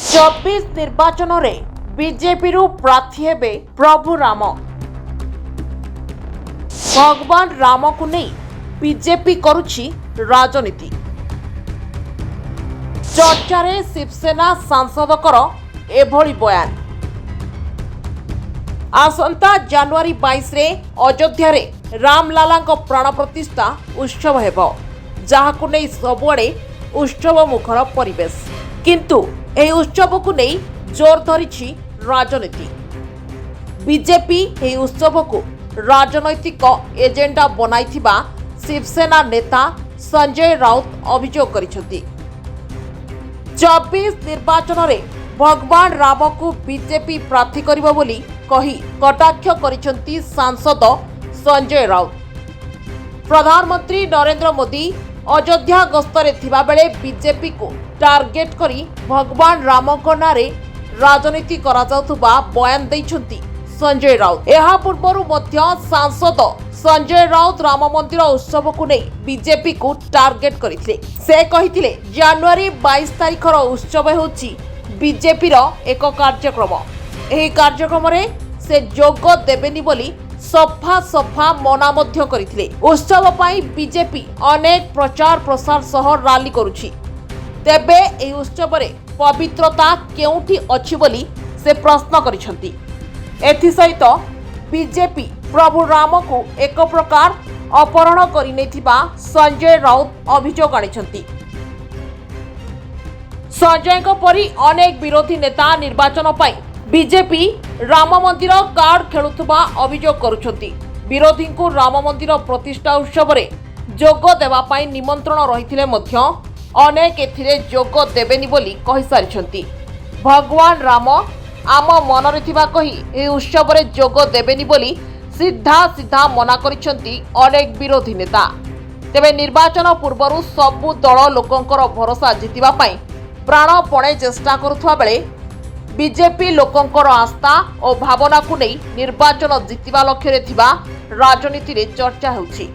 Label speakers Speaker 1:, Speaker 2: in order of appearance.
Speaker 1: चौबीस निर्वाचन में बीजेपी प्रार्थी हेबे प्रभु राम। भगवान राम को नहीं बीजेपी करुछि राजनीति। चर्चारे शिवसेना सांसदकर एभली बयान। आसंता जनवरी 22 रे अयोध्या रे रामलाला प्राण प्रतिष्ठा उत्सव हेबो, जहाकु नहीं सबुआड़े उत्सव मुखर परिवेश। किंतु एही उत्सव को नहीं जोर धरिछि राजनीति। बीजेपी एही उत्सव को राजनैतिक एजेंडा बनाइथिबा शिवसेना नेता संजय राउत अभियोग करिसेंति। 24 निर्वाचन में भगवान राम को बीजेपी प्रार्थी करिबो बोली कही कटाक्ष करिसेंति सांसद संजय राउत। प्रधानमंत्री नरेंद्र मोदी अयोध्या गस्तरे थिबा बेले बीजेपी को टार्गेट करी भगवान राम नारे राजनीति करा जाउथुबा बयान दैछंती संजय राउत। एहा पूर्वरु मध्य सांसद संजय राउत राम मंदिर उत्सव को नहीं बीजेपी को टार्गेट करथिले। से कहिथिले जनवरी 22 तारिखर उत्सव होछि बीजेपी रो एक कार्यक्रम। एही कार्यक्रम रे से जोग देबेनी बोली सफा सफा मना मध्य करथिले। उत्सव पाई बीजेपी अनेक प्रचार प्रसार सह रैली करुछि। तेबे एही उत्सव रे पवित्रता केउठी अछि बोली से प्रश्न करिसंती। एथि सहित बीजेपी प्रभु राम को एक प्रकार अपहरण करि नेथिबा संजय राउत अभियोग आनिसंती। संजय को परी अनेक विरोधी नेता निर्वाचन पाई बीजेपी राम मंदिर कार्ड खेलुथुबा अभियोग करुछंती। विरोधी को राम मंदिर प्रतिष्ठा उत्सव रे जोग देवा पाई निमंत्रण रहिथिले मध्य अनेक एथिरे जोग देबेनी बोली कहि सारिछंती। भगवान राम आम मनरे थिबा कही ए उत्सव रे जोग देबेनी बोली सीधा सीधा मना करिछंती अनेक विरोधी नेता। तेबे निर्वाचन पूर्वरु सबु दल लोकंकर भरोसा जितिबा पाई प्राणपणे चेष्टा करुथुवा बेले बीजेपी लोकंकर आस्था और भावना को नहीं निर्वाचन जितिबा लक्ष्य रे थिबा राजनीति रे चर्चा होउछि।